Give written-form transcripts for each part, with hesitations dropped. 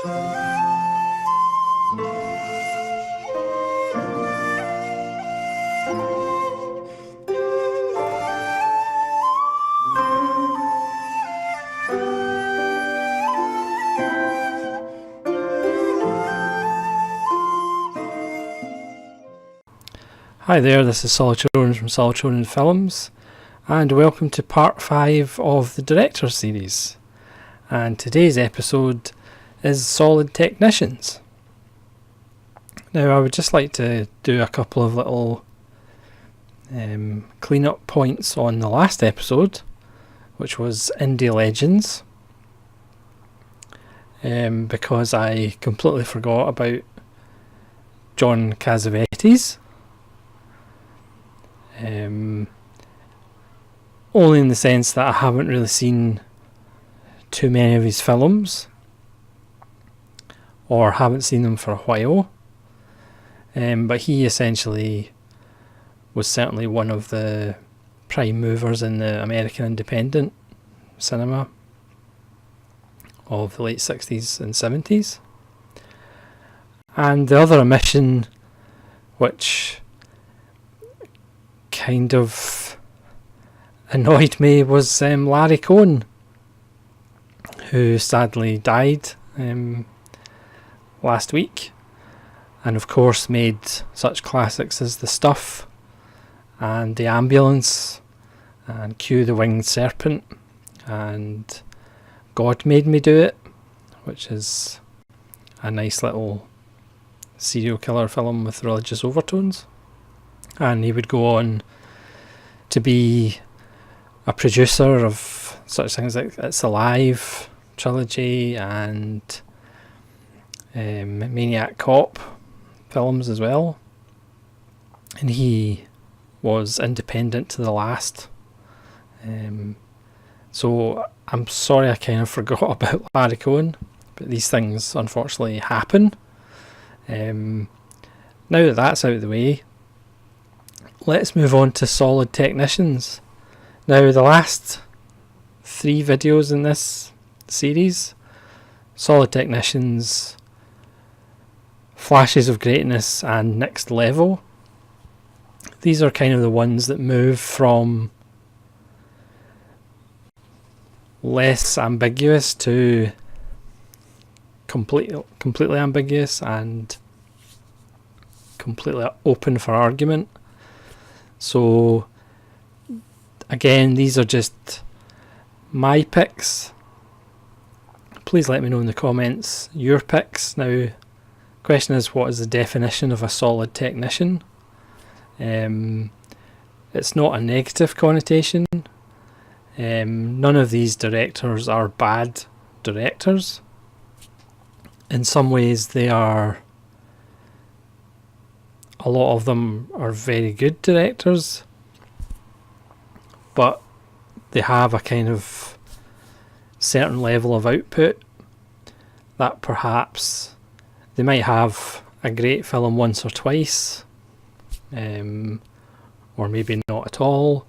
Hi there, this is Solitarian from Solitarian Films, and welcome to part 5 of the Director series. And today's episode is Solid Technicians. Now, I would just like to do a couple of little clean-up points on the last episode, which was Indie Legends, because I completely forgot about John Cassavetes. Only in the sense that I haven't really seen too many of his films, or haven't seen them for a while, but he essentially was certainly one of the prime movers in the American independent cinema of the late 60s and 70s. And the other omission, which kind of annoyed me, was Larry Cohn, who sadly died last week, and of course made such classics as The Stuff and The Ambulance and Q the Winged Serpent and God Made Me Do It, which is a nice little serial killer film with religious overtones. And he would go on to be a producer of such things like It's Alive trilogy and Maniac Cop films as well. And he was independent to the last. So I'm sorry I kind of forgot about Larry Cohn, but these things unfortunately happen. Now that that's out of the way, let's move on to Solid Technicians. Now, the last 3 videos in this series, Solid Technicians, Flashes of Greatness and Next Level, these are kind of the ones that move from less ambiguous to completely ambiguous and completely open for argument. So again, these are just my picks. Please let me know in the comments your picks. Now, question is, what is the definition of a solid technician? It's not a negative connotation. None of these directors are bad directors. In some ways they are, a lot of them are very good directors, but they have a kind of certain level of output that perhaps they might have a great film once or twice, or maybe not at all,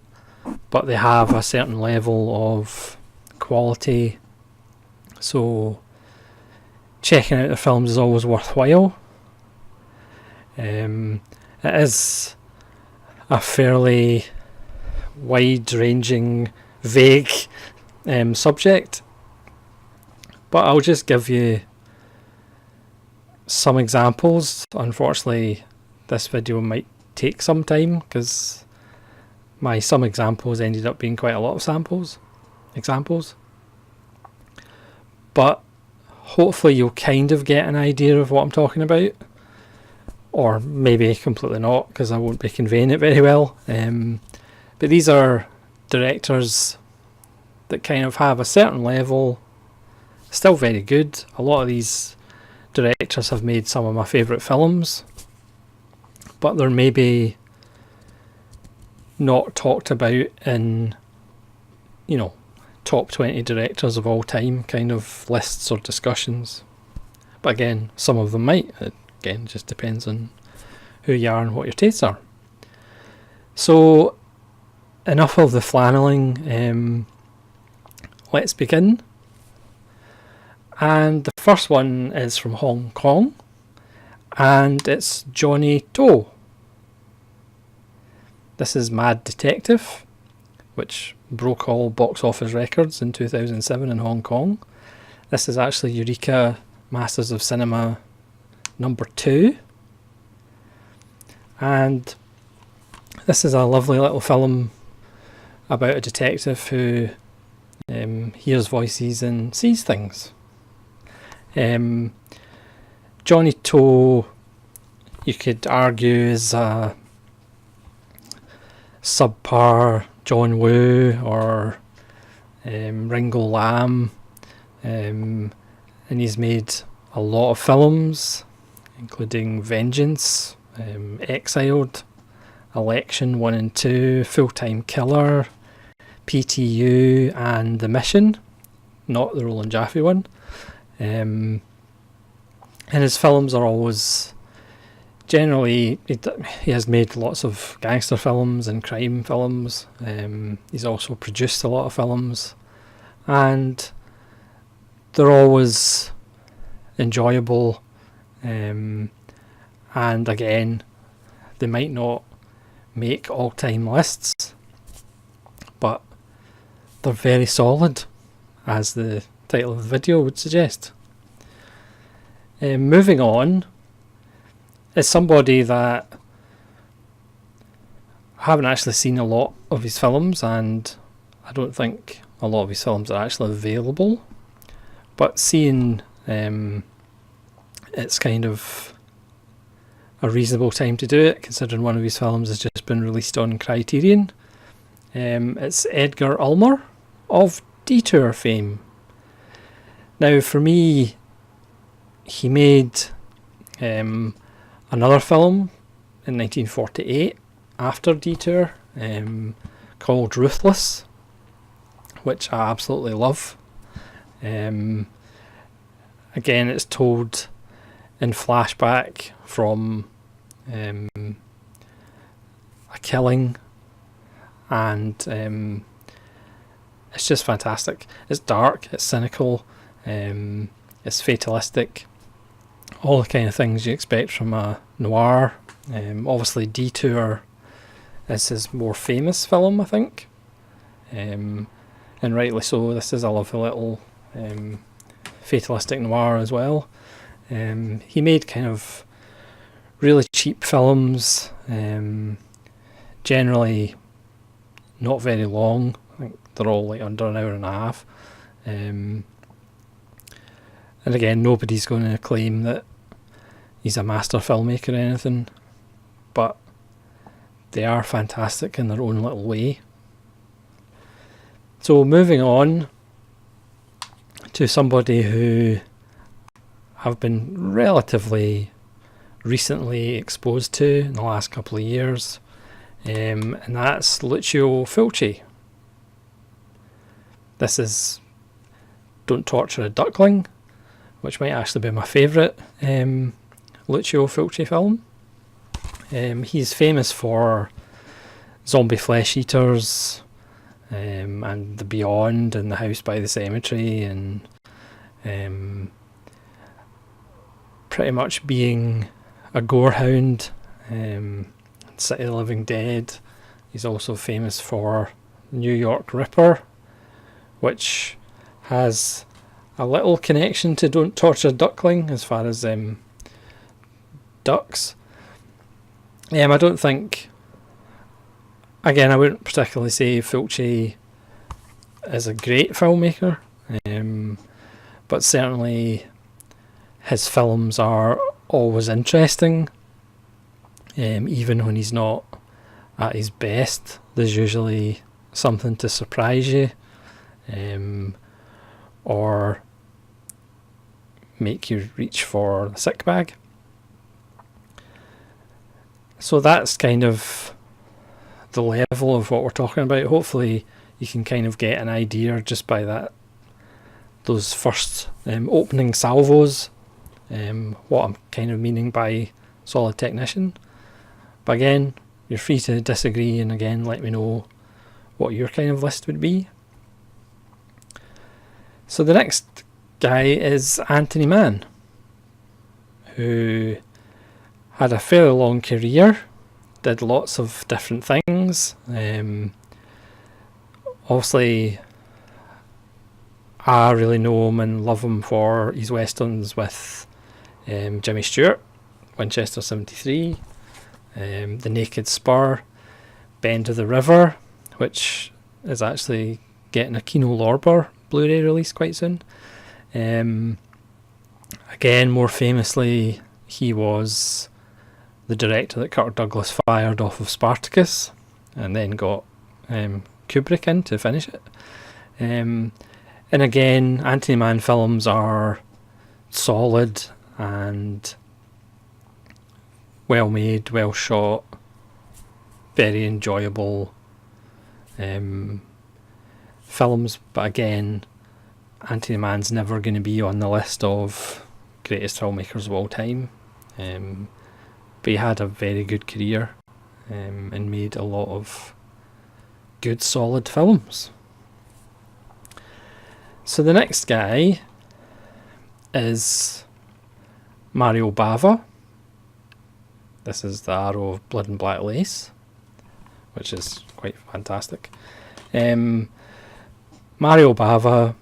but they have a certain level of quality, so checking out their films is always worthwhile. It is a fairly wide-ranging, vague subject, but I'll just give you some examples. Unfortunately, this video might take some time because my some examples ended up being quite a lot of examples, but hopefully you'll kind of get an idea of what I'm talking about. Or maybe completely not, because I won't be conveying it very well. But these are directors that kind of have a certain level, still very good. A lot of these directors have made some of my favourite films, but they're maybe not talked about in, top 20 directors of all time kind of lists or discussions. But again, some of them might. Again, just depends on who you are and what your tastes are. So, enough of the flanneling. Let's begin. And the First one is from Hong Kong, and it's Johnny To. This is Mad Detective, which broke all box office records in 2007 in Hong Kong. This is actually Eureka Masters of Cinema number 2. And this is a lovely little film about a detective who hears voices and sees things. Johnny To, you could argue, is a subpar John Woo or Ringo Lam, and he's made a lot of films, including Vengeance, Exiled, Election 1 and 2, Full Time Killer, PTU, and The Mission, not the Roland Jaffe one. And his films are always generally, he has made lots of gangster films and crime films. He's also produced a lot of films, and they're always enjoyable. And again, they might not make all-time lists, but they're very solid, as the title of the video would suggest. Moving on is somebody that I haven't actually seen a lot of his films, and I don't think a lot of his films are actually available, but seeing it's kind of a reasonable time to do it, considering one of his films has just been released on Criterion. It's Edgar Ulmer of Detour fame. Now, for me, he made another film in 1948 after Detour, called Ruthless, which I absolutely love. Again, it's told in flashback from a killing, and it's just fantastic. It's dark, it's cynical, it's fatalistic, all the kind of things you expect from a noir. Obviously Detour is his more famous film, I think, and rightly so. This is a lovely little fatalistic noir as well. He made kind of really cheap films, generally not very long. I think they're all like under an hour and a half. And again, nobody's going to claim that he's a master filmmaker or anything, but they are fantastic in their own little way. So moving on to somebody who I've been relatively recently exposed to in the last couple of years, and that's Lucio Fulci. This is Don't Torture a Duckling, which might actually be my favourite Lucio Fulci film. He's famous for Zombie Flesh Eaters, and The Beyond, and The House by the Cemetery, and pretty much being a gorehound. City of the Living Dead. He's also famous for New York Ripper, which has a little connection to Don't Torture a Duckling as far as ducks. I don't think, again, I wouldn't particularly say Fulci is a great filmmaker, but certainly his films are always interesting. Even when he's not at his best, there's usually something to surprise you, or make you reach for the sick bag. So that's kind of the level of what we're talking about. Hopefully you can kind of get an idea just by those first opening salvos, what I'm kind of meaning by solid technician. But again, you're free to disagree, and again, let me know what your kind of list would be. So the next guy is Anthony Mann, who had a fairly long career, did lots of different things. Obviously, I really know him and love him for his westerns with Jimmy Stewart, Winchester 73, The Naked Spur, Bend of the River, which is actually getting a Kino Lorber Blu-ray release quite soon. Again, more famously, he was the director that Kirk Douglas fired off of Spartacus and then got Kubrick in to finish it. And again, Anthony Mann films are solid and well made, well shot, very enjoyable films. But again, Anthony Mann's never going to be on the list of greatest filmmakers of all time. But he had a very good career and made a lot of good, solid films. So the next guy is Mario Bava. This is the Arrow of Blood and Black Lace, which is quite fantastic. Mario Bava,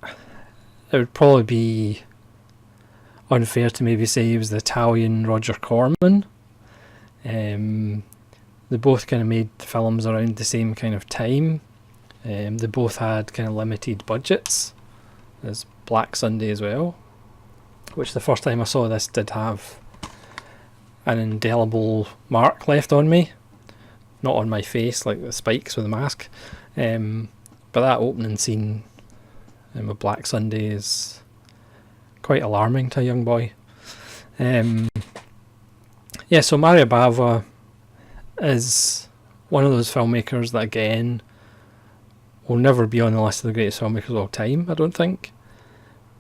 it would probably be unfair to maybe say he was the Italian Roger Corman. They both kind of made films around the same kind of time. They both had kind of limited budgets. There's Black Sunday as well, which the first time I saw this did have an indelible mark left on me. Not on my face like the spikes with the mask. But that opening scene with Black Sunday is quite alarming to a young boy. So Mario Bava is one of those filmmakers that, again, will never be on the list of the greatest filmmakers of all time, I don't think.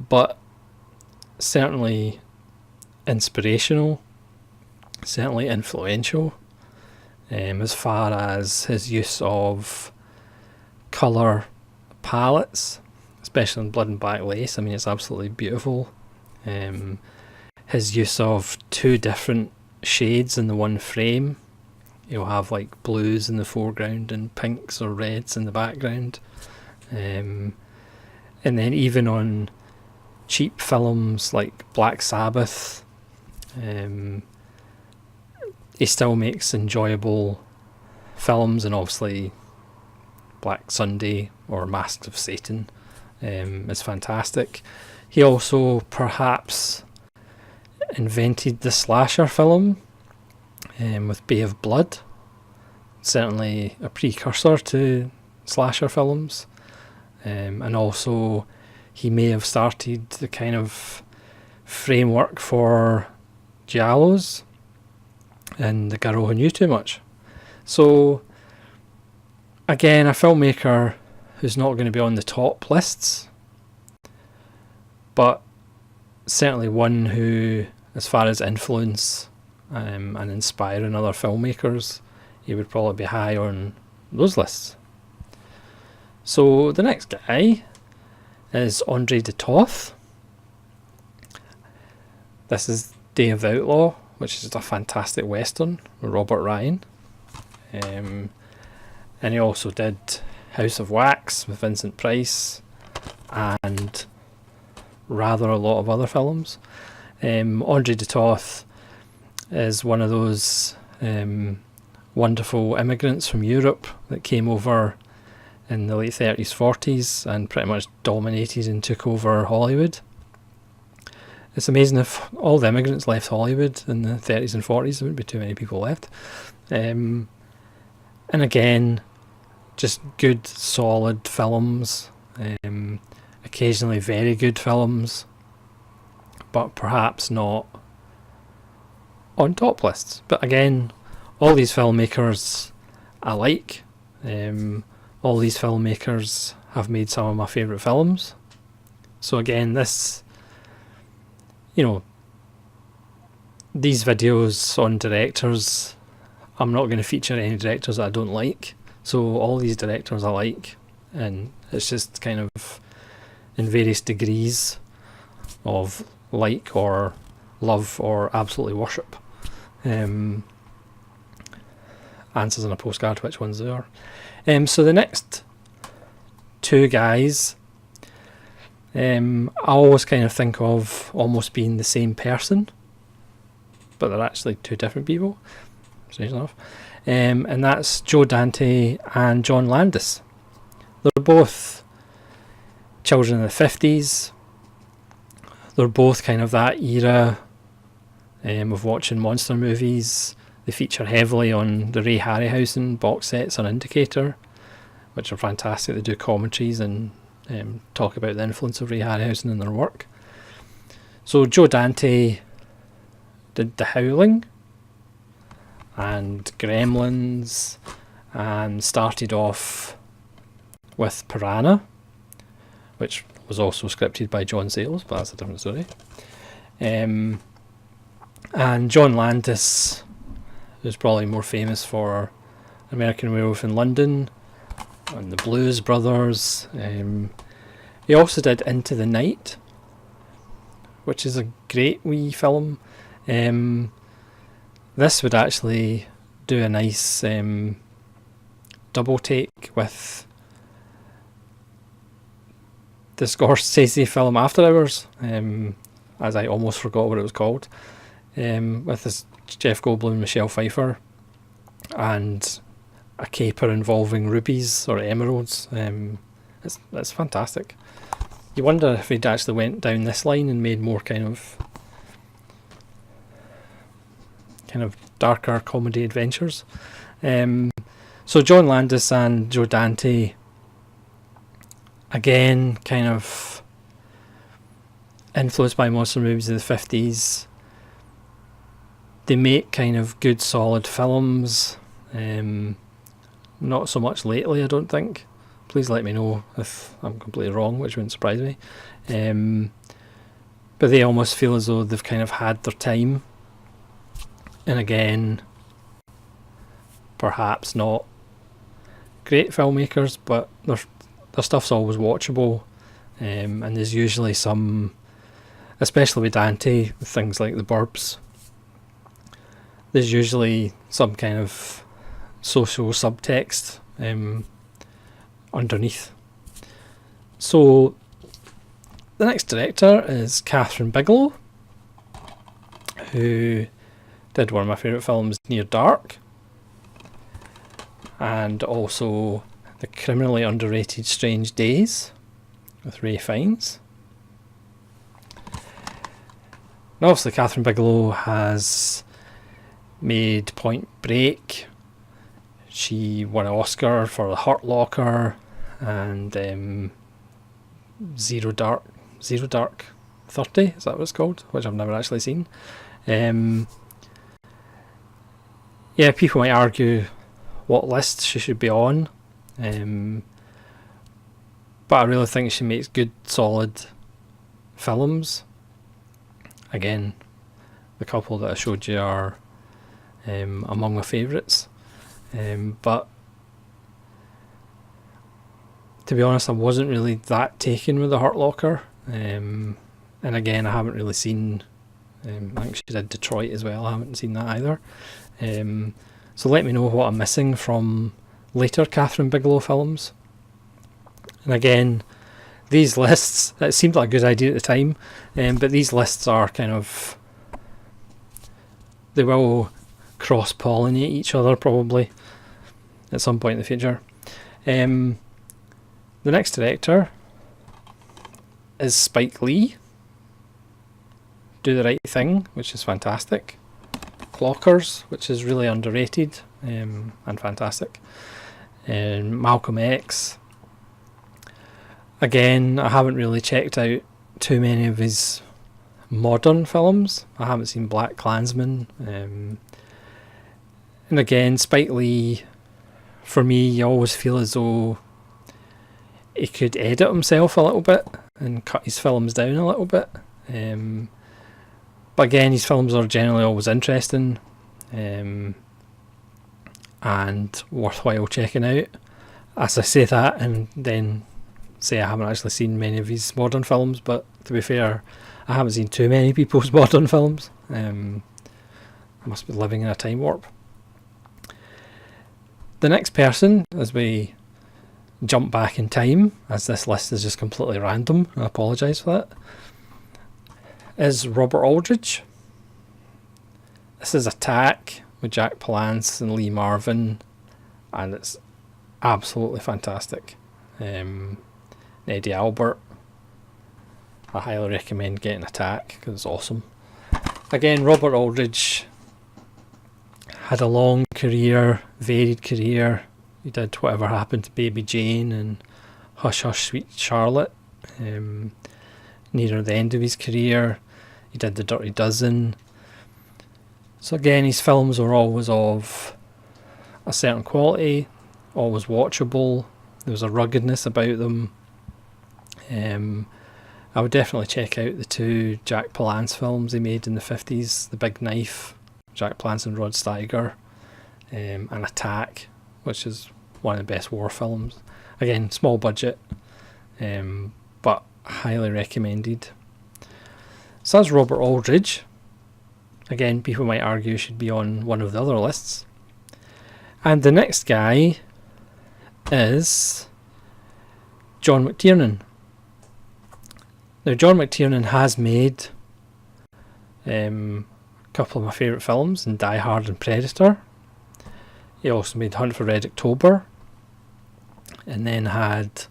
But certainly inspirational, certainly influential, as far as his use of colour palettes, especially in Blood and Black Lace. I mean, it's absolutely beautiful. His use of two different shades in the one frame. You'll have like blues in the foreground and pinks or reds in the background. And then even on cheap films like Black Sabbath, he still makes enjoyable films, and obviously Black Sunday or Masks of Satan is fantastic. He also perhaps invented the slasher film with Bay of Blood, certainly a precursor to slasher films, and also he may have started the kind of framework for giallos and The Girl Who Knew Too Much. So again, a filmmaker who's not going to be on the top lists, but certainly one who, as far as influence and inspiring other filmmakers, he would probably be high on those lists. So the next guy is Andre de Toth. This is Day of the Outlaw, which is a fantastic western with Robert Ryan. And he also did House of Wax with Vincent Price and rather a lot of other films. Andre de Toth is one of those wonderful immigrants from Europe that came over in the late 30s, 40s and pretty much dominated and took over Hollywood. It's amazing if all the immigrants left Hollywood in the 30s and 40s, there wouldn't be too many people left. And again, just good, solid films, occasionally very good films, but perhaps not on top lists. But again, all these filmmakers I like. All these filmmakers have made some of my favourite films. So again, this, these videos on directors, I'm not going to feature any directors that I don't like. So all these directors I like, and it's just kind of in various degrees of like or love or absolutely worship. Answers on a postcard, which ones they are. So the next two guys, I always kind of think of almost being the same person, but they're actually two different people, strange enough. And that's Joe Dante and John Landis. They're both children of the 50s. They're both kind of that era of watching monster movies. They feature heavily on the Ray Harryhausen box sets on Indicator, which are fantastic. They do commentaries and talk about the influence of Ray Harryhausen in their work. So Joe Dante did The Howling and Gremlins, and started off with Piranha, which was also scripted by John Sayles, but that's a different story. And John Landis, who's probably more famous for American Werewolf in London and the Blues Brothers. He also did Into the Night, which is a great wee film. This would actually do a nice double take with the Scorsese film After Hours, as I almost forgot what it was called, with this Jeff Goldblum and Michelle Pfeiffer, and a caper involving rubies or emeralds. It's fantastic. You wonder if he'd actually went down this line and made more kind of darker comedy adventures. So John Landis and Joe Dante, again, kind of influenced by monster movies of the 50s. They make kind of good solid films. Not so much lately, I don't think. Please let me know if I'm completely wrong, which wouldn't surprise me. But they almost feel as though they've kind of had their time. And again, perhaps not great filmmakers, but their stuff's always watchable. And there's usually some, especially with Dante, with things like The Burbs, there's usually some kind of social subtext underneath. So the next director is Kathryn Bigelow, who did one of my favourite films, Near Dark, and also the criminally underrated Strange Days with Ralph Fiennes. And obviously Kathryn Bigelow has made Point Break. She won an Oscar for The Hurt Locker and Zero Dark 30, is that what it's called? Which I've never actually seen. Yeah, people might argue what list she should be on, but I really think she makes good, solid films. Again, the couple that I showed you are among my favourites, but to be honest, I wasn't really that taken with The Hurt Locker, and again, I haven't really seen, I think she did Detroit as well, I haven't seen that either. So let me know what I'm missing from later Kathryn Bigelow films. And again, these lists, it seemed like a good idea at the time, but these lists are kind of, they will cross-pollinate each other probably at some point in the future. The next director is Spike Lee. Do the Right Thing, which is fantastic. Clockers, which is really underrated and fantastic. And Malcolm X. Again, I haven't really checked out too many of his modern films. I haven't seen Black Klansman. And again, Spike Lee, for me, you always feel as though he could edit himself a little bit and cut his films down a little bit. But again, his films are generally always interesting and worthwhile checking out. As I say that, and then say I haven't actually seen many of his modern films, but to be fair, I haven't seen too many people's modern films. I must be living in a time warp. The next person, as we jump back in time, as this list is just completely random, I apologise for that, is Robert Aldrich. This is Attack with Jack Palance and Lee Marvin, and it's absolutely fantastic. Eddie Albert, I highly recommend getting Attack because it's awesome. Again, Robert Aldrich had a long career, varied career. He did Whatever Happened to Baby Jane and Hush Hush Sweet Charlotte. Near the end of his career, he did The Dirty Dozen. So again, his films are always of a certain quality, always watchable. There was a ruggedness about them. I would definitely check out the two Jack Palance films he made in the 50s, The Big Knife, Jack Palance and Rod Steiger, and Attack, which is one of the best war films. Again, small budget, but highly recommended. So that's Robert Aldrich. Again, people might argue should be on one of the other lists. And the next guy is John McTiernan. Now, John McTiernan has made a couple of my favourite films in Die Hard and Predator. He also made Hunt for Red October, and then had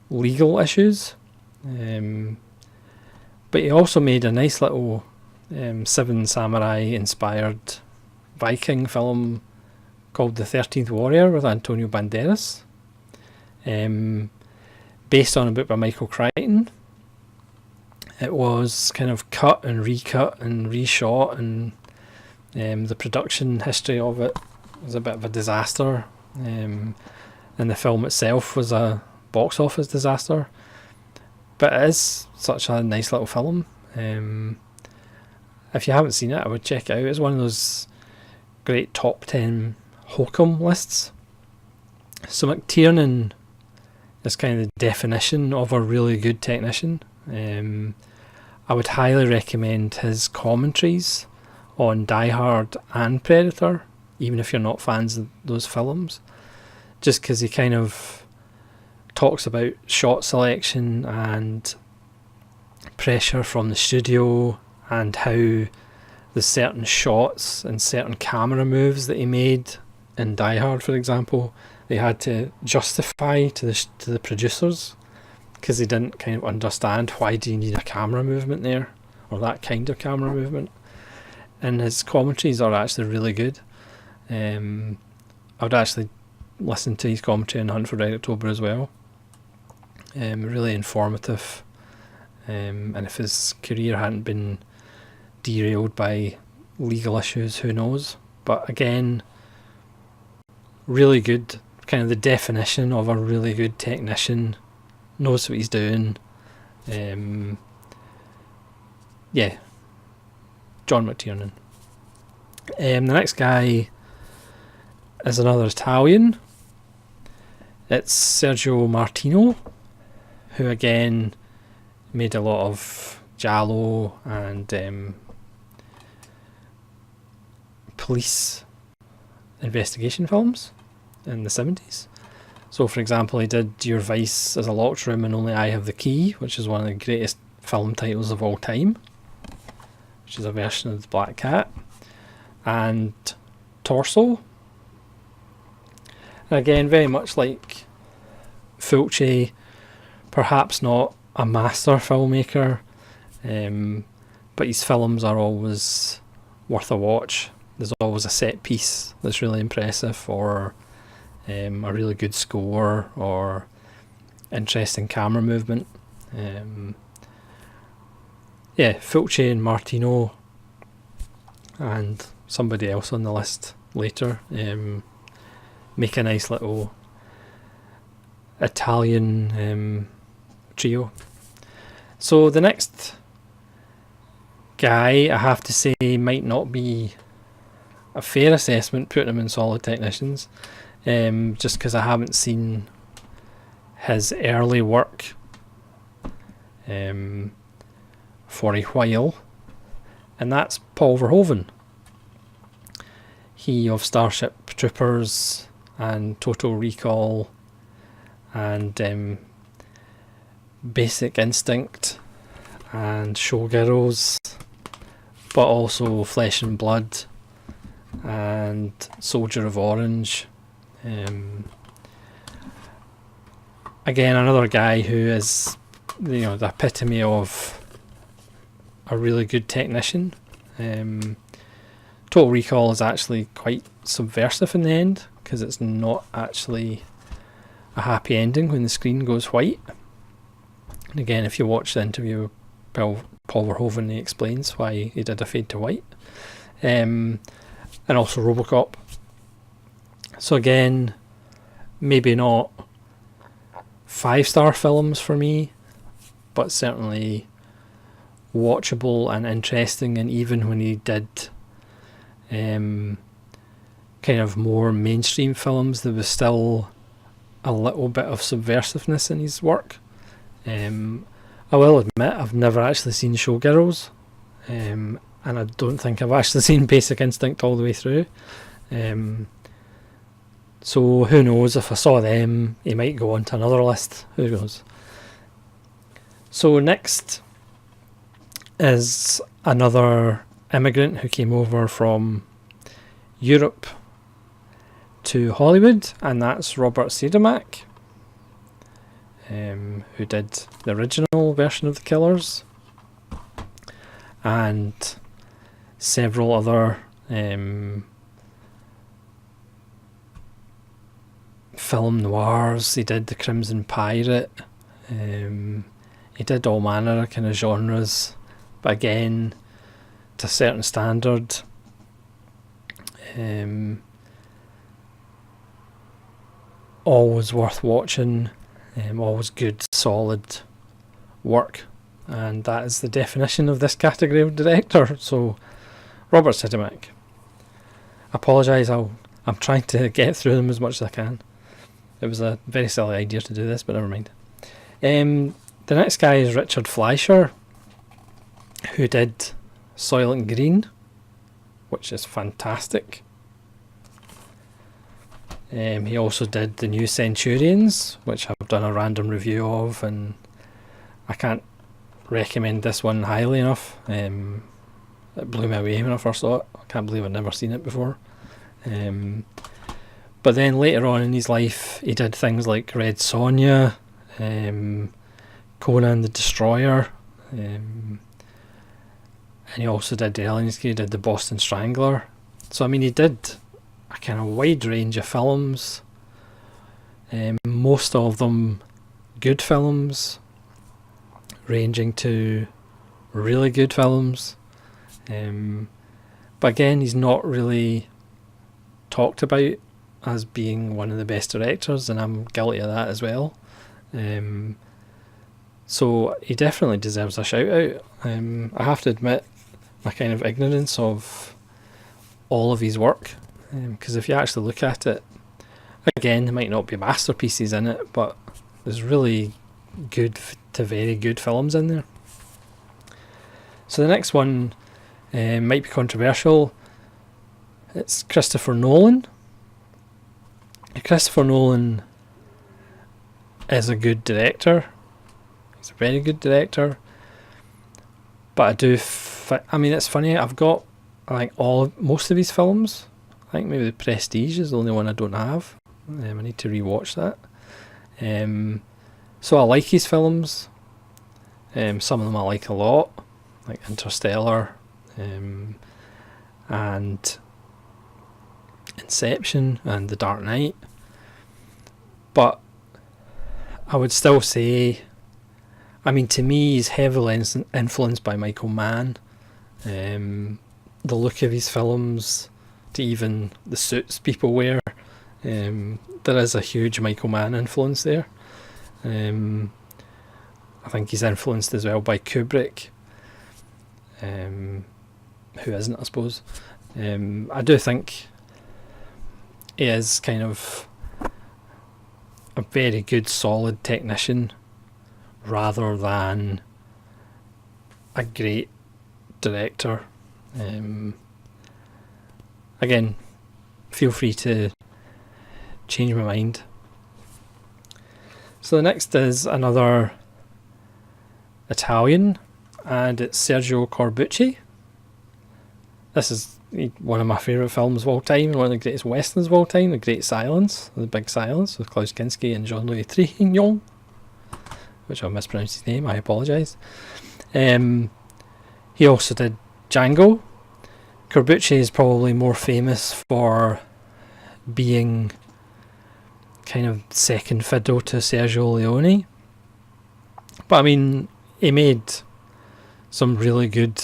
Legal Issues. But he also made a nice little Seven Samurai inspired Viking film called The 13th Warrior with Antonio Banderas, based on a book by Michael Crichton. It was kind of cut and recut and reshot, and the production history of it was a bit of a disaster, and the film itself was a box office disaster, but it is such a nice little film. If you haven't seen it, I would check it out. It's one of those great top 10 hokum lists. So McTiernan is kind of the definition of a really good technician. I would highly recommend his commentaries on Die Hard and Predator, even if you're not fans of those films, just because he kind of talks about shot selection and pressure from the studio, and how the certain shots and certain camera moves that he made in Die Hard, for example, they had to justify to the producers, because they didn't kind of understand why do you need a camera movement there, or that kind of camera movement. And his commentaries are actually really good. I would actually listen to his commentary on Hunt for Red October as well. Really informative. And if his career hadn't been derailed by legal issues, who knows. But again, really good, kind of the definition of a really good technician, knows what he's doing. Yeah, John McTiernan. The next guy is another Italian. It's Sergio Martino, who again made a lot of giallo and police investigation films in the 70s. So for example, he did Your Vice as a Locked Room and Only I Have the Key, which is one of the greatest film titles of all time, which is a version of The Black Cat, and Torso. And again, very much like Fulci, perhaps not a master filmmaker, but his films are always worth a watch. There's always a set piece that's really impressive, or a really good score, or interesting camera movement. Yeah, Fulci and Martino, and somebody else on the list later, make a nice little Italian trio. So the next guy, I have to say, might not be a fair assessment putting him in solid technicians, just because I haven't seen his early work for a while, and that's Paul Verhoeven. He of Starship Troopers and Total Recall and Basic Instinct and Showgirls, but also Flesh and Blood and Soldier of Orange. Again, another guy who is, the epitome of a really good technician. Total Recall is actually quite subversive in the end, because it's not actually a happy ending when the screen goes white. And again, if you watch the interview with Paul Verhoeven, he explains why he did a fade to white. And also Robocop. So again, maybe not 5-star films for me, but certainly watchable and interesting. And even when he did kind of more mainstream films, there was still a little bit of subversiveness in his work. I will admit I've never actually seen Showgirls, and I don't think I've actually seen Basic Instinct all the way through. So who knows, if I saw them, he might go on to another list. Who knows? So next is another immigrant who came over from Europe to Hollywood, and that's Robert Siodmak, who did the original version of The Killers and several other film noirs. He did The Crimson Pirate. He did all manner of kind of genres, but again, to a certain standard. Always worth watching, always good, solid work, and that is the definition of this category of director. So, Robert Siodmak. Apologise, I'm trying to get through them as much as I can. It was a very silly idea to do this, but never mind. The next guy is Richard Fleischer, who did Soylent Green, which is fantastic. He also did The New Centurions, which I've done a random review of, and I can't recommend this one highly enough. It blew me away when I first saw it. I can't believe I'd never seen it before. But then later on in his life, he did things like Red Sonja, Conan the Destroyer, and he also did he did The Boston Strangler. So I mean, he did a kind of wide range of films, most of them good films, ranging to really good films. But again, he's not really talked about as being one of the best directors, and I'm guilty of that as well. So he definitely deserves a shout out. I have to admit my kind of ignorance of all of his work, because if you actually look at it, again, there might not be masterpieces in it, but there's really good to very good films in there. So the next one might be controversial. It's Christopher Nolan. Christopher Nolan is a good director. He's a very good director. But I do, I mean, it's funny, I've got most of his films. I think maybe The Prestige is the only one I don't have. I need to rewatch that. So I like his films. Some of them I like a lot, like Interstellar, and Inception and The Dark Knight. But I would still say, I mean, to me, he's heavily influenced by Michael Mann. The look of his films, to even the suits people wear, there is a huge Michael Mann influence there. I think he's influenced as well by Kubrick, who isn't, I suppose. I do think he is kind of a very good solid technician rather than a great director. Again, feel free to change my mind. So the next is another Italian, and it's Sergio Corbucci. This is one of my favourite films of all time, and one of the greatest westerns of all time, The Great Silence, The Big Silence, with Klaus Kinski and Jean-Louis Trintignant, which I've mispronounced his name, I apologise. He also did Django. Corbucci is probably more famous for being kind of second fiddle to Sergio Leone. But I mean, he made some really good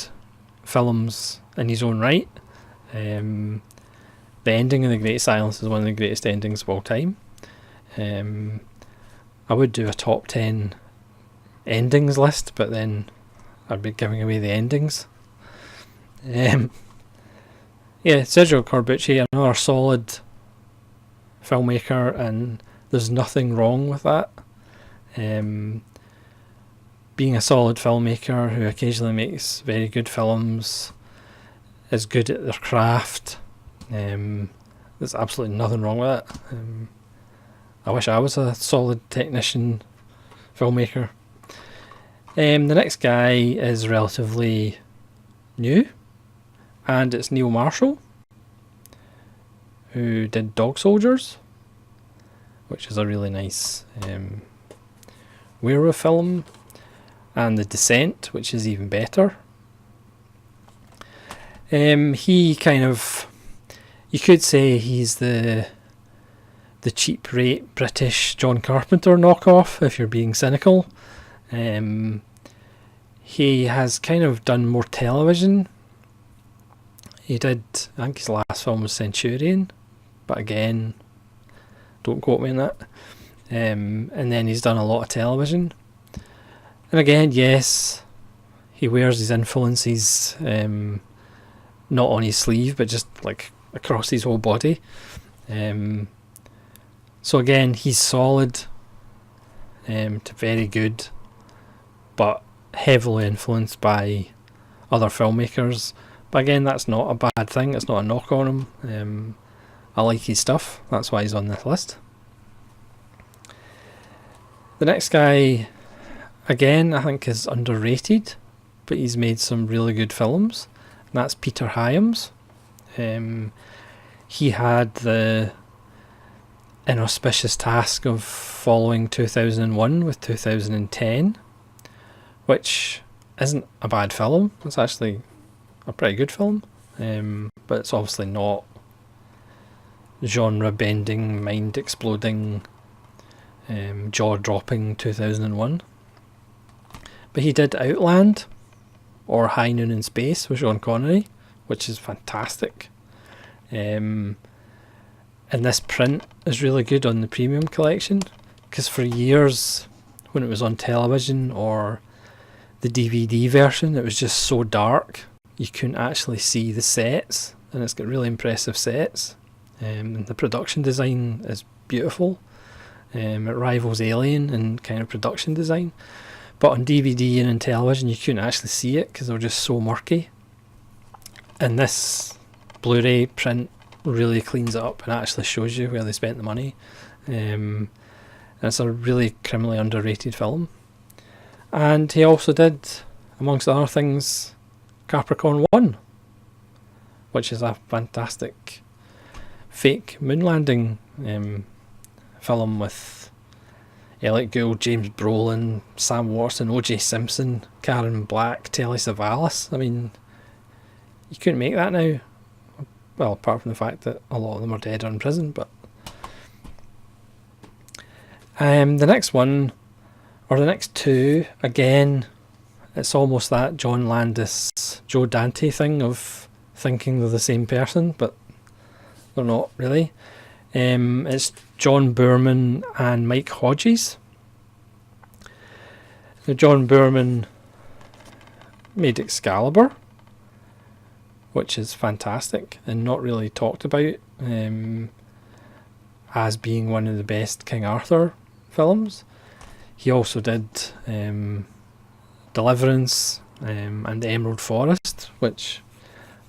films in his own right. The ending of The Great Silence is one of the greatest endings of all time. I would do a top 10 endings list, but then I'd be giving away the endings. Yeah, Sergio Corbucci, another solid filmmaker, and there's nothing wrong with that. Being a solid filmmaker who occasionally makes very good films, is good at their craft. There's absolutely nothing wrong with that. I wish I was a solid technician filmmaker. The next guy is relatively new, and it's Neil Marshall, who did Dog Soldiers, which is a really nice werewolf film, and The Descent, which is even better. He kind of, you could say he's the cheap rate British John Carpenter knockoff, if you're being cynical. He has kind of done more television. He did, I think his last film was Centurion, but again, don't quote me on that. And then he's done a lot of television. And again, yes, he wears his influences not on his sleeve, but just like across his whole body. So again, he's solid to very good, but heavily influenced by other filmmakers. But again, that's not a bad thing, it's not a knock on him. I like his stuff, that's why he's on this list. The next guy, again, I think is underrated, but he's made some really good films, and that's Peter Hyams. He had the inauspicious task of following 2001 with 2010, which isn't a bad film. It's actually a pretty good film, but it's obviously not genre-bending, mind-exploding, jaw-dropping 2001. But he did Outland, or High Noon in Space with Sean Connery, which is fantastic. And this print is really good on the premium collection, because for years when it was on television or the DVD version, it was just so dark you couldn't actually see the sets, and it's got really impressive sets. The production design is beautiful. It rivals Alien in kind of production design, but on DVD and on television you couldn't actually see it because they were just so murky. And this Blu-ray print really cleans it up and actually shows you where they spent the money. And it's a really criminally underrated film. And he also did, amongst other things, Capricorn 1, which is a fantastic fake moon landing film with Elliot Gould, James Brolin, Sam Watson, O.J. Simpson, Karen Black, Telly Savalas. I mean, you couldn't make that now. Well, apart from the fact that a lot of them are dead or in prison, but the next one, or the next two, again, it's almost that John Landis, Joe Dante thing of thinking they're the same person, but they're not really. It's John Boorman and Mike Hodges. Now, John Boorman made Excalibur, which is fantastic and not really talked about as being one of the best King Arthur films. He also did Deliverance and The Emerald Forest, which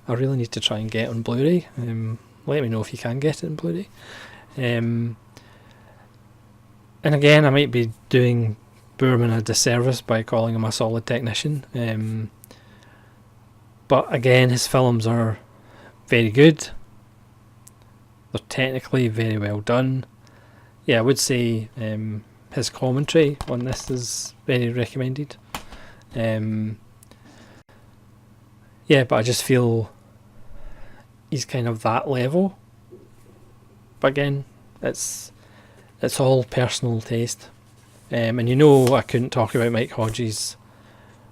I really need to try and get on Blu-ray. Let me know if you can get it on Blu-ray. And again, I might be doing Boorman a disservice by calling him a solid technician. But again, his films are very good. They're technically very well done. Yeah, I would say his commentary on this is very recommended. Yeah, but I just feel he's kind of that level. But again, it's all personal taste. And you know I couldn't talk about Mike Hodges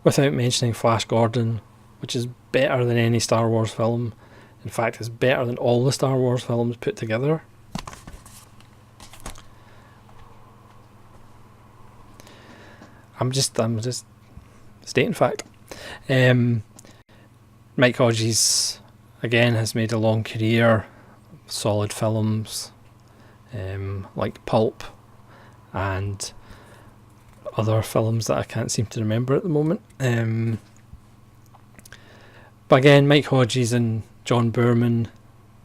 without mentioning Flash Gordon, which is better than any Star Wars film. In fact, it's better than all the Star Wars films put together. I'm just stating fact. Mike Hodges, again, has made a long career, solid films, like Pulp and other films that I can't seem to remember at the moment. But again, Mike Hodges and John Boorman,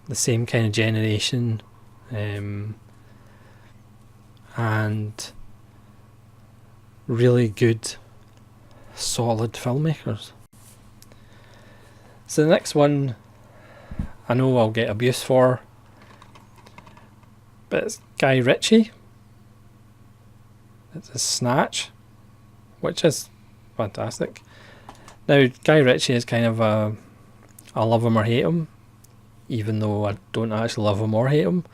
the same kind of generation, and really good, solid filmmakers. So the next one, I know I'll get abuse for, but it's Guy Ritchie. It's a Snatch, which is fantastic. Now, Guy Ritchie is kind of I love him or hate him, even though I don't actually love him or hate him.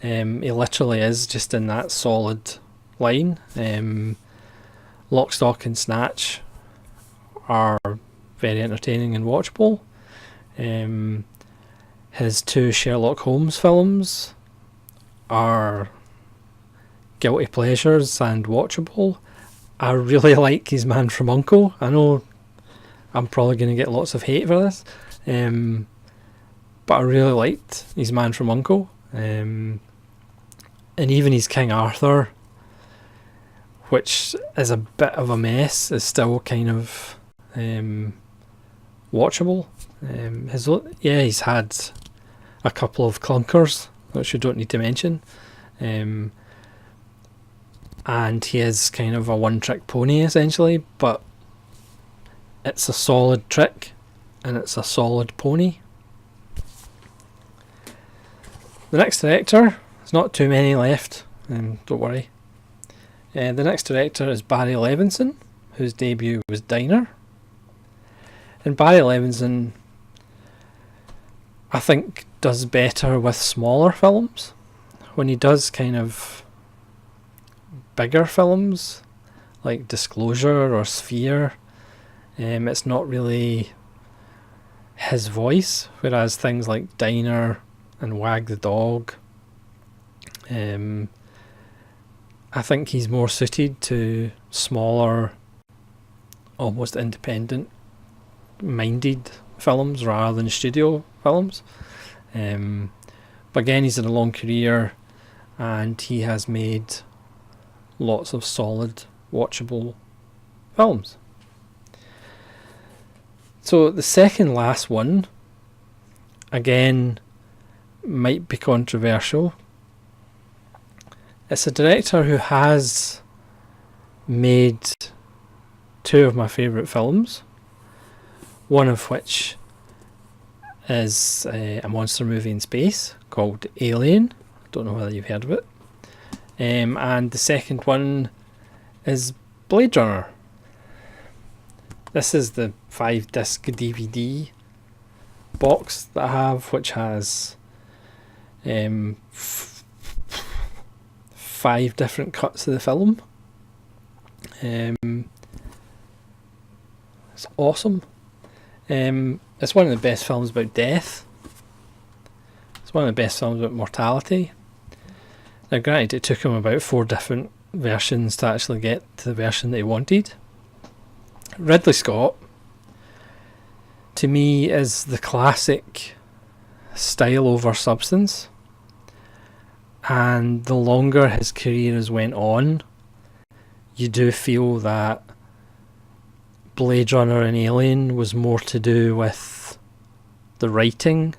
He literally is just in that solid line. Lock, Stock and Snatch are very entertaining and watchable. His two Sherlock Holmes films are guilty pleasures and watchable. I really like his Man from U.N.C.L.E. I know I'm probably going to get lots of hate for this, but I really liked his Man from U.N.C.L.E. And even his King Arthur, which is a bit of a mess, is still kind of watchable. He's had a couple of clunkers, which we don't need to mention. And he is kind of a one-trick pony, essentially, but it's a solid trick, and it's a solid pony. The next director, there's not too many left, don't worry. The next director is Barry Levinson, whose debut was Diner. And Barry Levinson, I think, does better with smaller films. When he does kind of bigger films, like Disclosure or Sphere, it's not really his voice, whereas things like Diner and Wag the Dog, I think he's more suited to smaller, almost independent minded films rather than studio films. But again, he's had a long career and he has made lots of solid, watchable films. So the second last one, again, might be controversial. It's a director who has made two of my favourite films, one of which is a monster movie in space called Alien. I don't know whether you've heard of it. And the second one is Blade Runner. This is the 5-disc DVD box that I have, which has 5 different cuts of the film. It's awesome. It's one of the best films about death. It's one of the best films about mortality. Now granted, it took him about 4 different versions to actually get to the version that he wanted. Ridley Scott, to me, is the classic style over substance. And the longer his career has went on, you do feel that Blade Runner and Alien was more to do with the writing,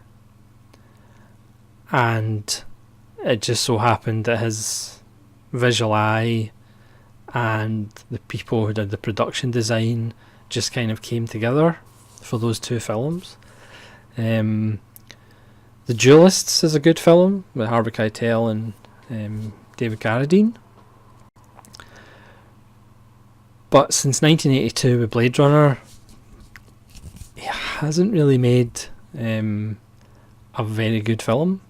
and it just so happened that his visual eye and the people who did the production design just kind of came together for those two films. The Duelists is a good film with Harvey Keitel and David Carradine. But since 1982 with Blade Runner, he hasn't really made a very good film.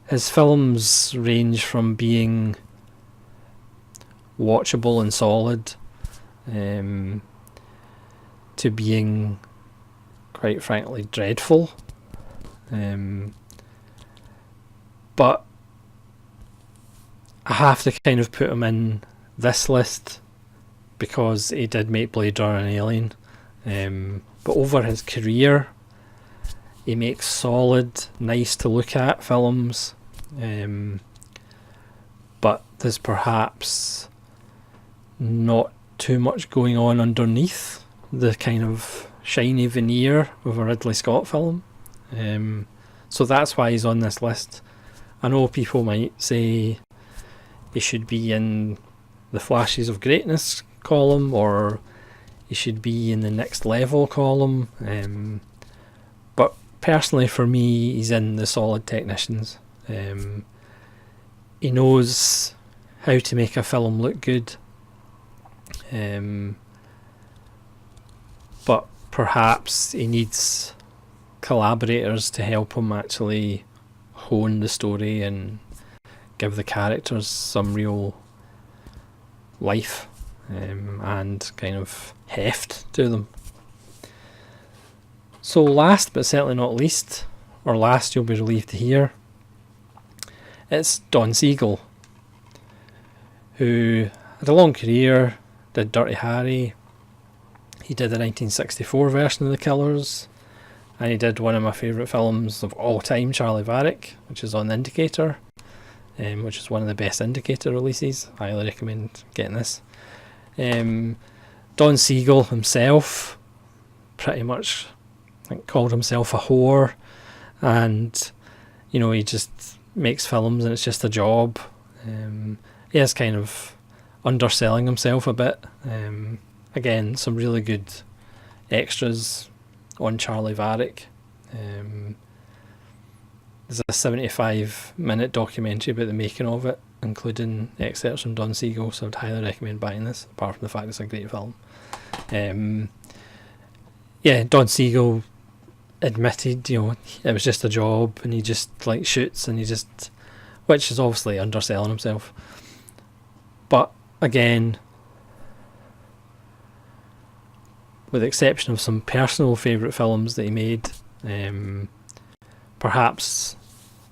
His films range from being watchable and solid to being, quite frankly, dreadful. But I have to kind of put him in this list because he did make Blade Runner and Alien. But over his career, he makes solid, nice to look at films. But there's perhaps not too much going on underneath the kind of shiny veneer of a Ridley Scott film. So that's why he's on this list. I know people might say he should be in the Flashes of Greatness column, or he should be in the Next Level column. But personally for me, he's in the Solid Technicians. He knows how to make a film look good. But perhaps he needs collaborators to help him actually hone the story and give the characters some real life and kind of heft to them. So last but certainly not least, or last you'll be relieved to hear, it's Don Siegel, who had a long career, did Dirty Harry, he did the 1964 version of The Killers, and he did one of my favourite films of all time, Charlie Varick, which is on The Indicator, which is one of the best Indicator releases. I highly recommend getting this. Don Siegel himself pretty much, I think, called himself a whore, and you know, he just makes films and it's just a job. He is kind of underselling himself a bit. Again, some really good extras on Charlie Varick. There's a 75-minute documentary about the making of it, including excerpts from Don Siegel, so I'd highly recommend buying this, apart from the fact it's a great film. Don Siegel admitted, you know, it was just a job and he just like shoots and he just, which is obviously underselling himself. But again, with the exception of some personal favourite films that he made, perhaps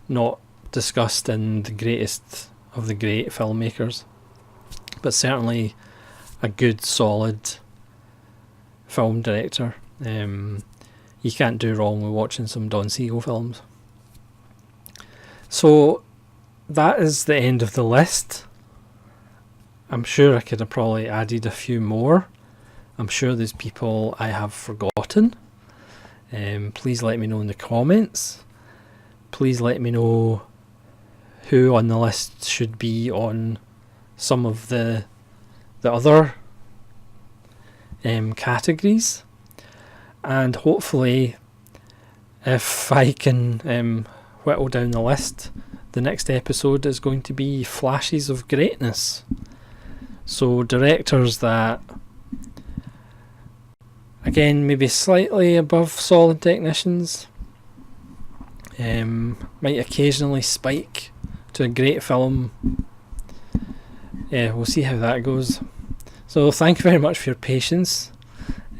not discussed in the greatest of the great filmmakers, but certainly a good solid film director. You can't do wrong with watching some Don Siegel films. So that is the end of the list. I'm sure I could have probably added a few more. I'm sure there's people I have forgotten. Please let me know in the comments. Please let me know who on the list should be on some of the other categories. And hopefully, if I can whittle down the list, the next episode is going to be Flashes of Greatness. So directors that, again, maybe slightly above Solid Technicians, might occasionally spike to a great film. We'll see how that goes. So thank you very much for your patience.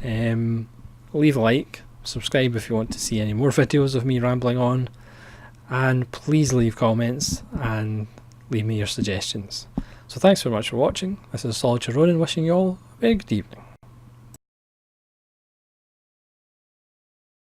Leave a like, subscribe if you want to see any more videos of me rambling on, and please leave comments and leave me your suggestions. So thanks very much for watching. This is Solitude Ronin wishing you all a very good evening.